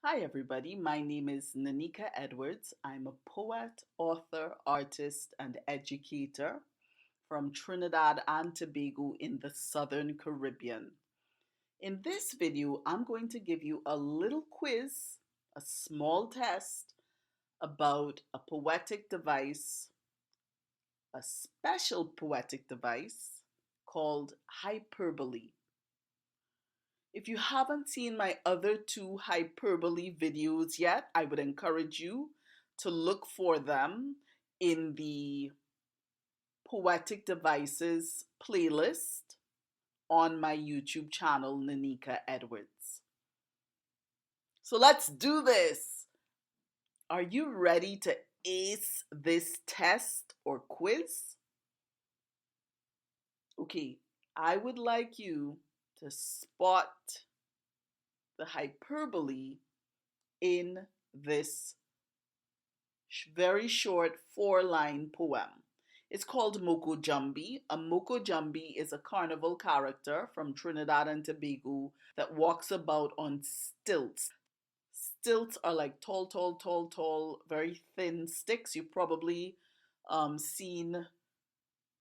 Hi, everybody. My name is Nanika Edwards. I'm a poet, author, artist, and educator from Trinidad and Tobago in the Southern Caribbean. In this video, I'm going to give you a little quiz, a small test about a poetic device, a special poetic device called hyperbole. If you haven't seen my other two hyperbole videos yet, I would encourage you to look for them in the Poetic Devices playlist on my YouTube channel, Nanika Edwards. So let's do this. Are you ready to ace this test or quiz? Okay, I would like you to spot the hyperbole in this very short 4-line poem. It's called Moko Jumbie. A Moko Jumbie is a carnival character from Trinidad and Tobago that walks about on stilts. Stilts are like tall, tall, tall, tall, very thin sticks. You've probably seen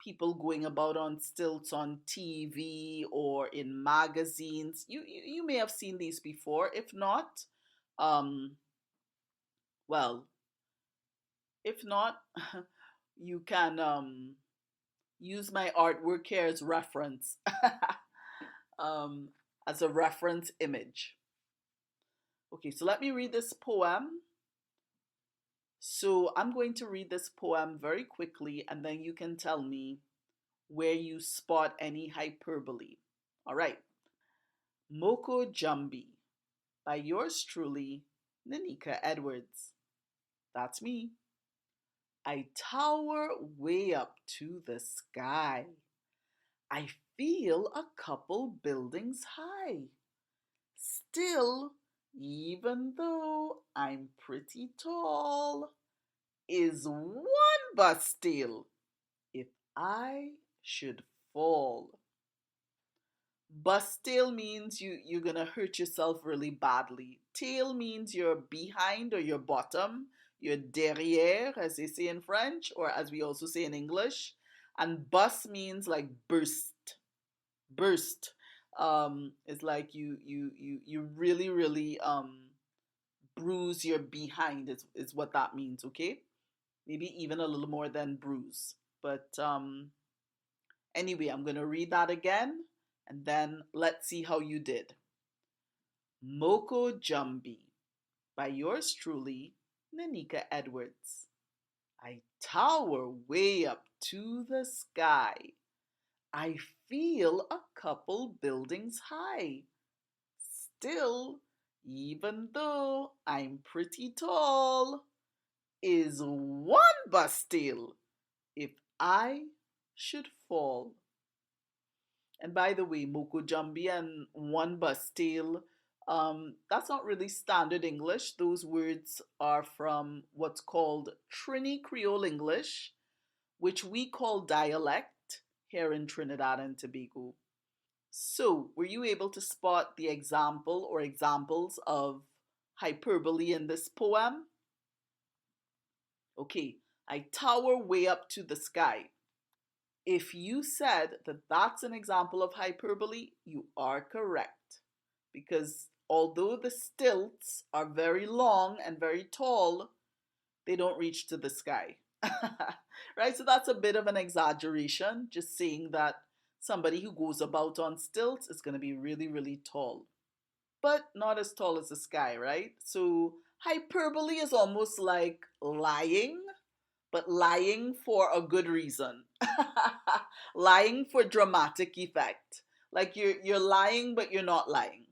people going about on stilts on TV or in magazines. You may have seen these before. If not, um, well, if not, you can use my artwork here as reference, um, as a reference image. Okay, so let me read this poem. So I'm going to read this poem very quickly, and then you can tell me where you spot any hyperbole. All right. Moko Jumbie by yours truly, Nanika Edwards. That's me. I tower way up to the sky. I feel a couple buildings high. Still, even though I'm pretty tall, is one but still if I should fall. But still means you're gonna hurt yourself really badly. Tail means you're behind or your bottom, you're derrière, as they say in French, or as we also say in English. And bust means like burst. Burst. It's like you really bruise your behind is what that means, okay? Maybe even a little more than bruise. But anyway, I'm gonna read that again and then let's see how you did. Moko Jumbie by yours truly, Nanika Edwards. I tower way up to the sky. I feel a couple buildings high. Still, even though I'm pretty tall, is one but still if I should fall. And by the way, Moko Jumbie and one but still, that's not really standard English. Those words are from what's called Trini Creole English, which we call dialect here in Trinidad and Tobago. So, were you able to spot the example or examples of hyperbole in this poem? Okay, I tower way up to the sky. If you said that that's an example of hyperbole, you are correct. Because although the stilts are very long and very tall, they don't reach to the sky. Right? So that's a bit of an exaggeration, just saying that somebody who goes about on stilts is going to be really, really tall. But not as tall as the sky, right? So hyperbole is almost like lying, but lying for a good reason. Lying for dramatic effect. Like you're lying, but you're not lying.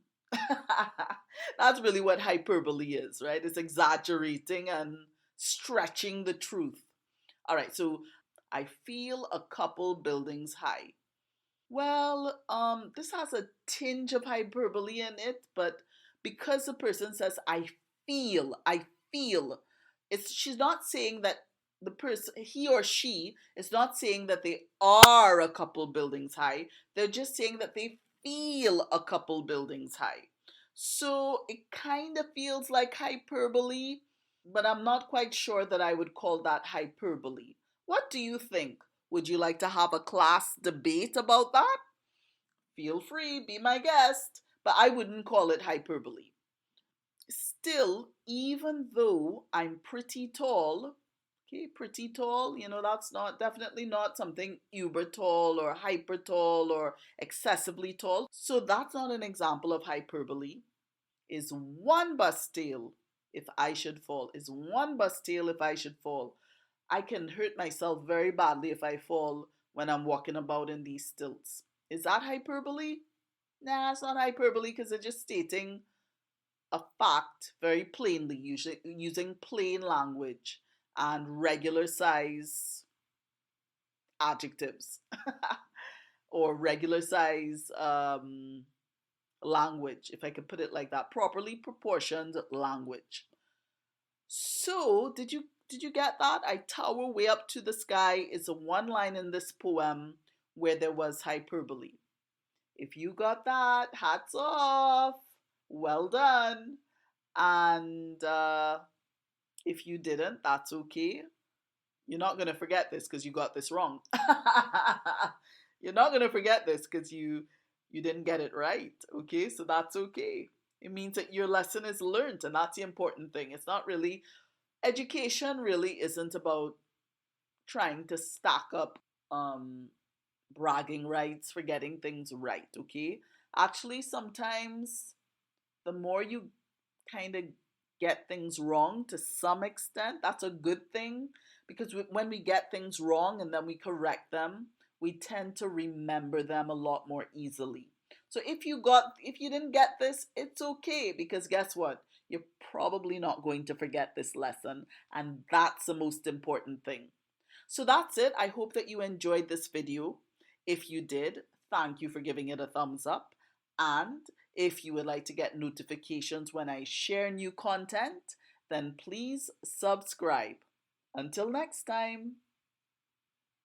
That's really what hyperbole is, right? It's exaggerating and stretching the truth. All right, so I feel a couple buildings high. Well, this has a tinge of hyperbole in it, but because the person says I feel, it's she's not saying that the person, he or she, is not saying that they are a couple buildings high. They're just saying that they feel a couple buildings high. So it kind of feels like hyperbole, but I'm not quite sure that I would call that hyperbole. What do you think? Would you like to have a class debate about that? Feel free, be my guest, but I wouldn't call it hyperbole. Still, even though I'm pretty tall, okay, pretty tall, that's not definitely not something uber tall or hyper tall or excessively tall. So that's not an example of hyperbole. Is one bus tail if I should fall. Is one bus tail if I should fall. I can hurt myself very badly if I fall when I'm walking about in these stilts. Is that hyperbole? Nah, it's not hyperbole because they're just stating a fact very plainly, using plain language and regular size adjectives or regular size language, if I could put it like that, properly proportioned language. So, did you get that? I tower way up to the sky is a one line in this poem where there was hyperbole. If you got that, hats off. Well done. And if you didn't, that's okay. You're not going to forget this because you got this wrong. You're not going to forget this because you didn't get it right. Okay? So that's okay. It means that your lesson is learned, and that's the important thing. It's not really education really isn't about trying to stack up bragging rights for getting things right, okay? Actually, sometimes the more you kind of get things wrong to some extent, that's a good thing because when we get things wrong and then we correct them, we tend to remember them a lot more easily. So if you didn't get this, it's okay because guess what? You're probably not going to forget this lesson, and that's the most important thing. So that's it. I hope that you enjoyed this video. If you did, thank you for giving it a thumbs up. And if you would like to get notifications when I share new content, then please subscribe. Until next time.